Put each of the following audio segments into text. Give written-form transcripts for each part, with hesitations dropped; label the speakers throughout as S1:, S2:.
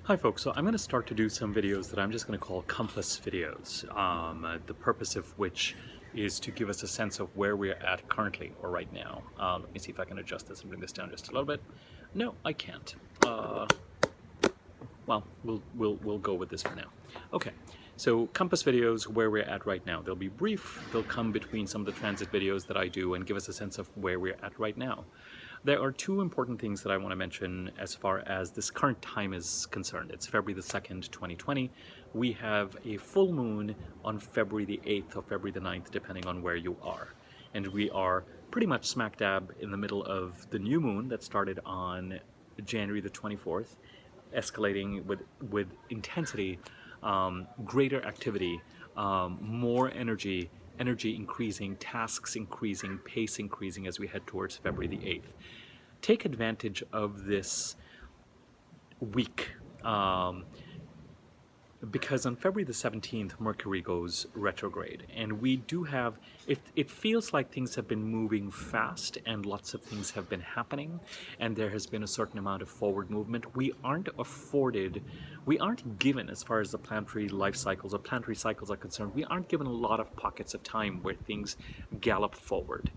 S1: Hi folks, so I'm going to start to do some videos that I'm just going to call compass videos, the purpose of which is to give us a sense of where we're at currently or right now. Let me see if I can adjust this and bring this down just a little bit. No, I can't. Well, we'll go with this for now. Okay, so compass videos, where we're at right now. They'll be brief, they'll come between some of the transit videos that I do and give us a sense of where we're at right now. There are two important things that I want to mention as far as this current time is concerned. It's February the 2nd, 2020. We have a full moon on February the 8th or February the 9th, depending on where you are. And we are pretty much smack dab in the middle of the new moon that started on January the 24th, escalating with intensity, greater activity, more energy increasing, tasks increasing, pace increasing as we head towards February the 8th. Take advantage of this week, because on February the 17th, Mercury goes retrograde, and we do have, it feels like things have been moving fast and lots of things have been happening, and there has been a certain amount of forward movement. We aren't given, as far as the planetary life cycles or planetary cycles are concerned, we aren't given a lot of pockets of time where things gallop forward.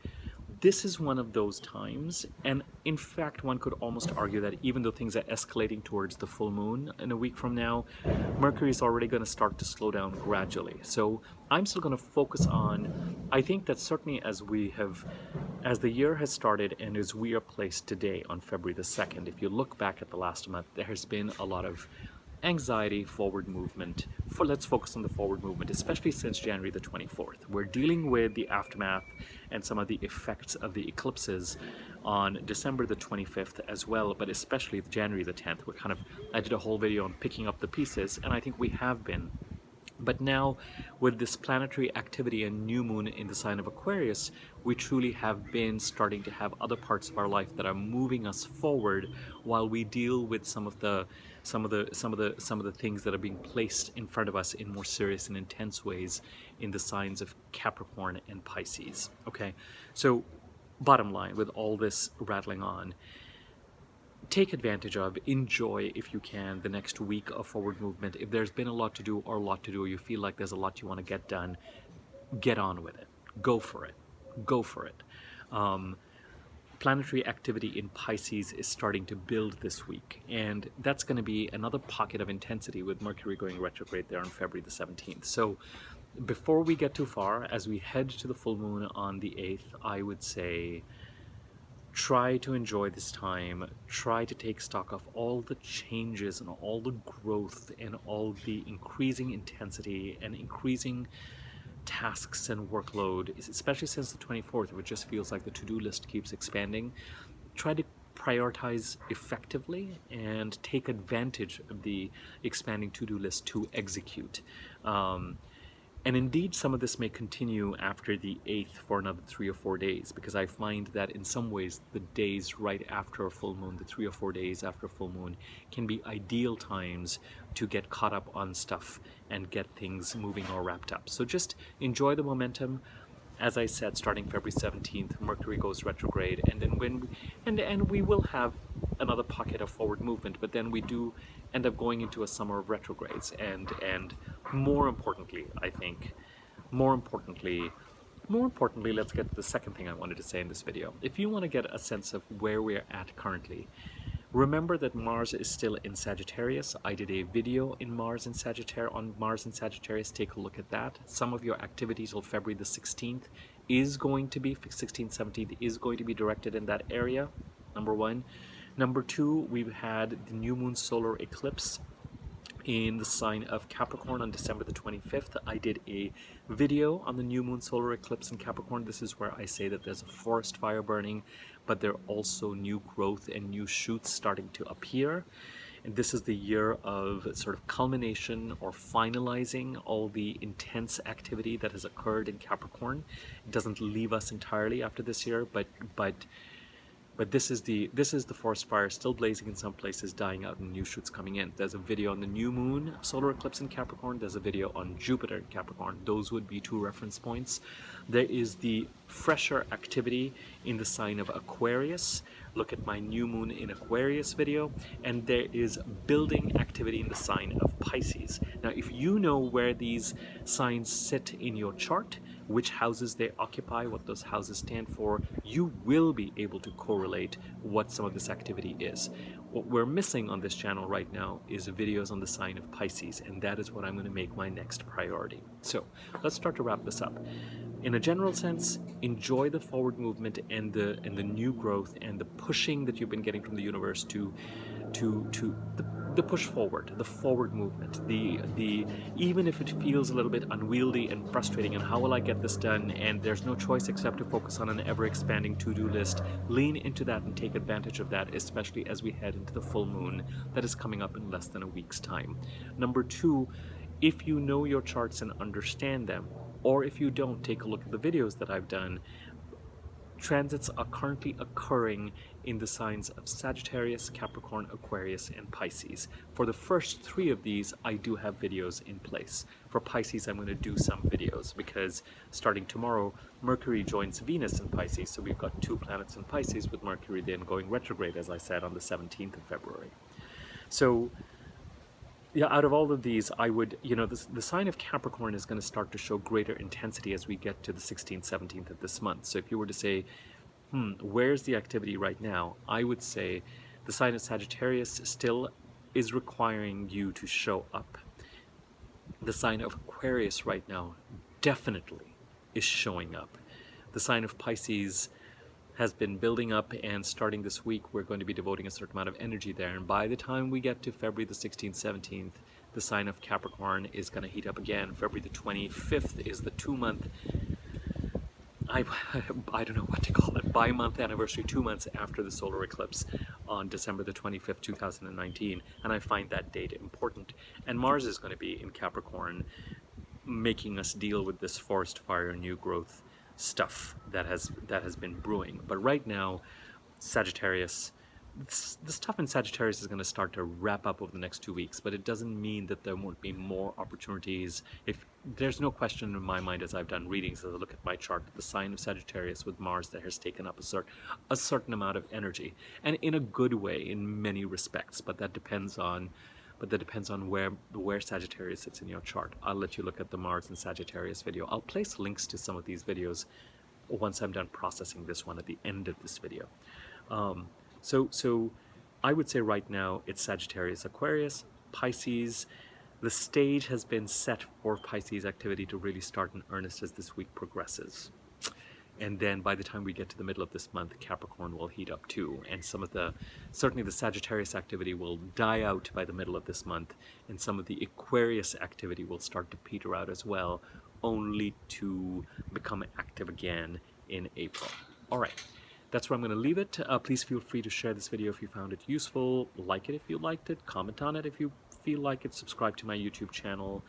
S1: This is one of those times, and in fact one could almost argue that even though things are escalating towards the full moon in a week from now, Mercury is already going to start to slow down gradually. So I'm still going to focus on, I think that certainly as the year has started and as we are placed today on February the 2nd, if you look back at the last month, there has been a lot of anxiety, forward movement. Let's focus on the forward movement, especially since January the 24th. We're dealing with the aftermath and some of the effects of the eclipses on December the 25th as well, but especially January the 10th. I did a whole video on picking up the pieces, and I think we have been. But now, with this planetary activity and new moon in the sign of Aquarius, we truly have been starting to have other parts of our life that are moving us forward while we deal with some of the things that are being placed in front of us in more serious and intense ways in the signs of Capricorn and Pisces. Okay, so bottom line, with all this rattling on, take advantage of, enjoy if you can, the next week of forward movement. If there's been a lot to do or you feel like there's a lot you want to get done, get on with it. Go for it. Go for it. Planetary activity in Pisces is starting to build this week, and that's going to be another pocket of intensity with Mercury going retrograde there on February the 17th. So before we get too far, as we head to the full moon on the 8th, I would say try to enjoy this time, try to take stock of all the changes and all the growth and all the increasing intensity and increasing tasks and workload, especially since the 24th, which just feels like the to-do list keeps expanding. Try to prioritize effectively and take advantage of the expanding to-do list to execute. And indeed, some of this may continue after the 8th for another 3 or 4 days, because I find that in some ways the days right after a full moon, the 3 or 4 days after a full moon, can be ideal times to get caught up on stuff and get things moving or wrapped up. So just enjoy the momentum. As I said, starting February 17th, Mercury goes retrograde, and then we will have another pocket of forward movement, but then we do end up going into a summer of retrogrades, and more importantly, I think, more importantly, let's get to the second thing I wanted to say in this video. If you want to get a sense of where we're at currently, remember that Mars is still in Sagittarius. I did a video on Mars in Sagittarius. Take a look at that. Some of your activity till February the 16th is going to be, 16th, 17th, is going to be directed in that area, number one. Number two, we've had the new moon solar eclipse in the sign of Capricorn on December the 25th. I did a video on the new moon solar eclipse in Capricorn. This is where I say that there's a forest fire burning, but there are also new growth and new shoots starting to appear. And this is the year of sort of culmination or finalizing all the intense activity that has occurred in Capricorn. It doesn't leave us entirely after this year, but this is the forest fire still blazing in some places, dying out, and new shoots coming in. There's a video on the new moon solar eclipse in Capricorn. There's a video on Jupiter in Capricorn. Those would be 2 reference points. There is the fresher activity in the sign of Aquarius, look at my new moon in Aquarius video, and there is building activity in the sign of Pisces. Now, if you know where these signs sit in your chart, which houses they occupy, what those houses stand for, you will be able to correlate what some of this activity is. What we're missing on this channel right now is videos on the sign of Pisces, and that is what I'm going to make my next priority. So let's start to wrap this up. In a general sense, enjoy the forward movement and the new growth and the pushing that you've been getting from the universe to the push forward, the forward movement, the even if it feels a little bit unwieldy and frustrating, and how will I get this done, and there's no choice except to focus on an ever-expanding to-do list, lean into that and take advantage of that, especially as we head into the full moon that is coming up in less than a week's time. Number two, if you know your charts and understand them, or if you don't, take a look at the videos that I've done. Transits are currently occurring in the signs of Sagittarius, Capricorn, Aquarius, and Pisces. For the first three of these, I do have videos in place. For Pisces, I'm going to do some videos because starting tomorrow, Mercury joins Venus in Pisces, so we've got 2 planets in Pisces, with Mercury then going retrograde, as I said, on the 17th of February. So yeah, out of all of these, I would, the sign of Capricorn is going to start to show greater intensity as we get to the 16th, 17th of this month. So if you were to say, where's the activity right now? I would say the sign of Sagittarius still is requiring you to show up. The sign of Aquarius right now definitely is showing up. The sign of Pisces has been building up, and starting this week we're going to be devoting a certain amount of energy there, and by the time we get to February the 16th, 17th, the sign of Capricorn is going to heat up again. February the 25th is the 2-month, I don't know what to call it, bi-month anniversary, 2 months after the solar eclipse on December the 25th, 2019, and I find that date important. And Mars is going to be in Capricorn, making us deal with this forest fire, new growth stuff that has been brewing. But right now, Sagittarius, the stuff in Sagittarius is going to start to wrap up over the next 2 weeks, but it doesn't mean that there won't be more opportunities. If there's no question in my mind, as I've done readings, as I look at my chart, the sign of Sagittarius with Mars there has taken up a certain amount of energy, and in a good way in many respects, but that depends on where Sagittarius sits in your chart. I'll let you look at the Mars and Sagittarius video. I'll place links to some of these videos once I'm done processing this one at the end of this video. So I would say right now it's Sagittarius, Aquarius, Pisces. The stage has been set for Pisces activity to really start in earnest as this week progresses. And then by the time we get to the middle of this month, Capricorn will heat up too. And certainly the Sagittarius activity will die out by the middle of this month. And some of the Aquarius activity will start to peter out as well, only to become active again in April. All right. That's where I'm going to leave it. Please feel free to share this video if you found it useful. Like it if you liked it. Comment on it if you feel like it. Subscribe to my YouTube channel.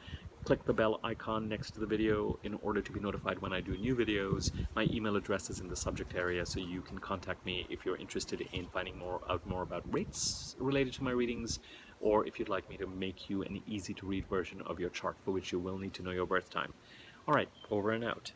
S1: Click the bell icon next to the video in order to be notified when I do new videos. My email address is in the subject area, so you can contact me if you're interested in finding out more about rates related to my readings, or if you'd like me to make you an easy-to-read version of your chart, for which you will need to know your birth time. All right, over and out.